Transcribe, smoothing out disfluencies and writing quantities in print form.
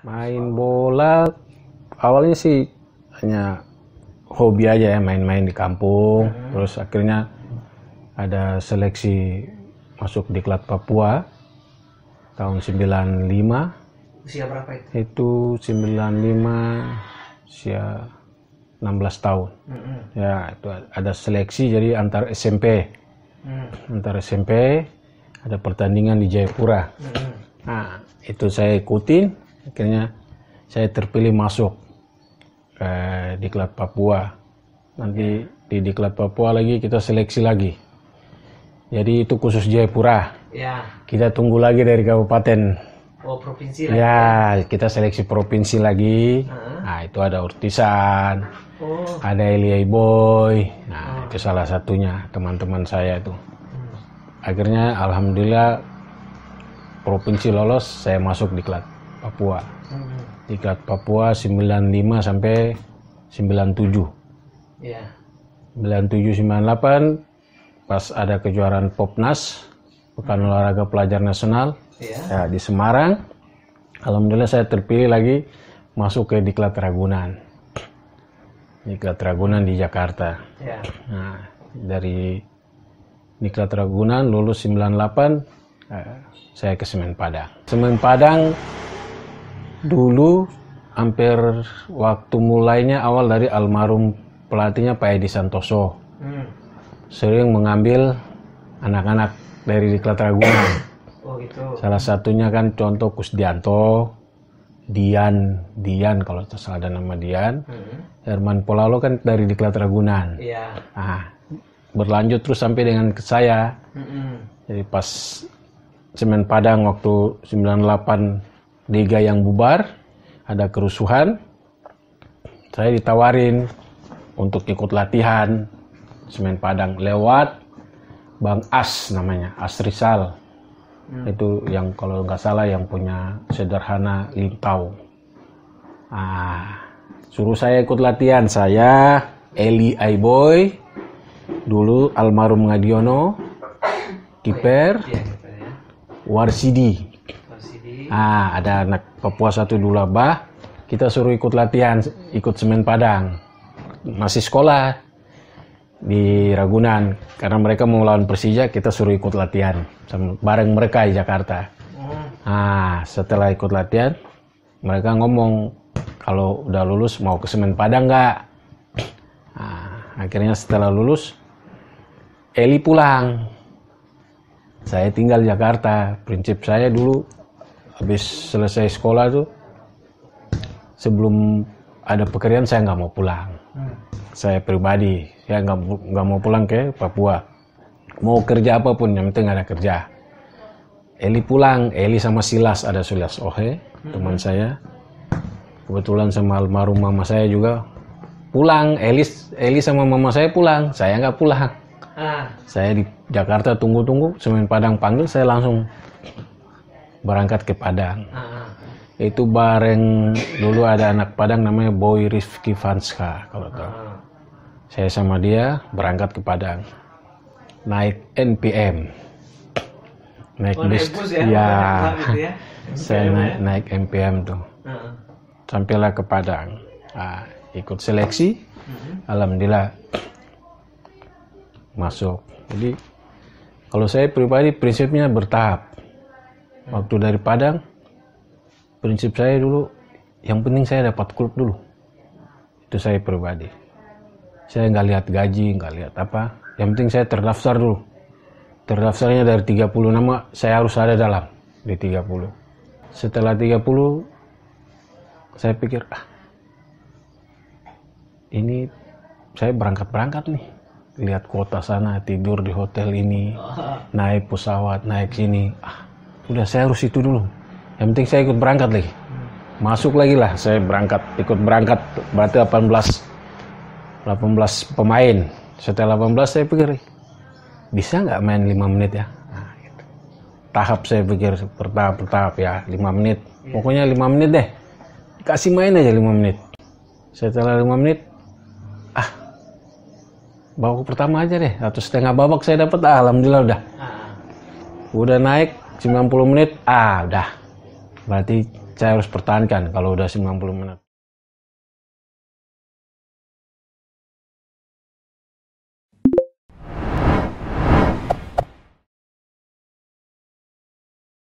Main bola awalnya sih hanya hobi aja ya, main-main di kampung. Terus akhirnya ada seleksi masuk Diklat Papua tahun 95. Usia berapa itu? Itu 95, usia 16 tahun. Ya, itu ada seleksi jadi antar SMP. Antar SMP ada pertandingan di Jayapura. Nah, itu saya ikutin. Akhirnya saya terpilih masuk ke Diklat Papua. Nanti di Diklat Papua lagi kita seleksi lagi. Jadi itu khusus Jayapura. Ya. Kita tunggu lagi dari kabupaten. Oh, provinsi lagi. Ya, kita seleksi provinsi lagi. Nah, itu ada Urtisan, ada Eli Boy. Nah, itu salah satunya teman-teman saya itu. Akhirnya alhamdulillah provinsi lolos, saya masuk Diklat Papua. Diklat Papua 95 sampai 97. Ya. 97 98 pas ada kejuaraan Popnas, Pekan Olahraga Pelajar Nasional. Ya, di Semarang. Alhamdulillah saya terpilih lagi masuk ke Diklat Ragunan. Diklat Ragunan di Jakarta. Ya. Nah, dari Diklat Ragunan lulus 98, saya ke Semen Padang. Semen Padang dulu hampir waktu mulainya awal dari almarhum pelatihnya Pak Edi Santoso. Sering mengambil anak-anak dari Diklat Ragunan. Oh gitu. Salah satunya kan contoh Kusdianto, Dian kalau tak salah ada nama Dian. Herman Polalo kan dari Diklat Ragunan. Iya. Nah, berlanjut terus sampai dengan ke saya. Jadi pas Semen Padang waktu 98 Liga yang bubar, ada kerusuhan, saya ditawarin untuk ikut latihan Semen Padang lewat Bang As namanya, As Rizal. Itu yang kalau nggak salah yang punya Sederhana Lintau. Suruh saya ikut latihan, saya, Eli Aiboy, dulu almarhum Ngadiono, kiper, Warsidi. Ada anak Papua 1 Dulabah, kita suruh ikut latihan, ikut Semen Padang. Masih sekolah di Ragunan, karena mereka mau lawan Persija, kita suruh ikut latihan sama bareng mereka di Jakarta. Setelah ikut latihan, mereka ngomong kalau udah lulus mau ke Semen Padang nggak? Akhirnya setelah lulus, Eli pulang, saya tinggal di Jakarta. Prinsip saya dulu habis selesai sekolah tuh, sebelum ada pekerjaan saya nggak mau pulang. Saya pribadi, saya nggak mau pulang ke Papua. Mau kerja apapun, yang penting ada kerja. Eli pulang, Eli sama Silas, ada Silas Ohe, teman saya. Kebetulan sama almarhum mama saya juga pulang. Eli sama mama saya pulang, saya nggak pulang. Saya di Jakarta tunggu-tunggu, Semen Padang panggil, saya langsung berangkat ke Padang. Itu bareng dulu ada anak Padang namanya Boy Rifki Vanska kalau tahu. Saya sama dia berangkat ke Padang, naik NPM, naik bis, ya. Saya naik NPM tuh, sampailah ke Padang, ikut seleksi, alhamdulillah masuk. Jadi kalau saya pribadi prinsipnya bertahap. Waktu dari Padang, prinsip saya dulu, yang penting saya dapat klub dulu. Itu saya pribadi. Saya nggak lihat gaji, nggak lihat apa. Yang penting saya terdaftar dulu. Terdaftarnya dari 30 nama, saya harus ada dalam di 30. Setelah 30, saya pikir, ini saya berangkat nih. Lihat kota sana, tidur di hotel ini, naik pesawat, naik sini. Udah, saya harus itu dulu. Yang penting saya ikut berangkat lagi. Masuk lagi lah, saya ikut berangkat. Berarti 18 pemain. Setelah 18 saya pikir, bisa nggak main 5 menit ya? Gitu. Tahap saya pikir, bertahap ya, 5 menit. Pokoknya 5 menit deh. Kasih main aja 5 menit. Setelah 5 menit, babak pertama aja deh. 1,5 babak saya dapat, alhamdulillah udah. Udah naik 90 menit, udah. Berarti saya harus pertahankan kalau udah 90 menit.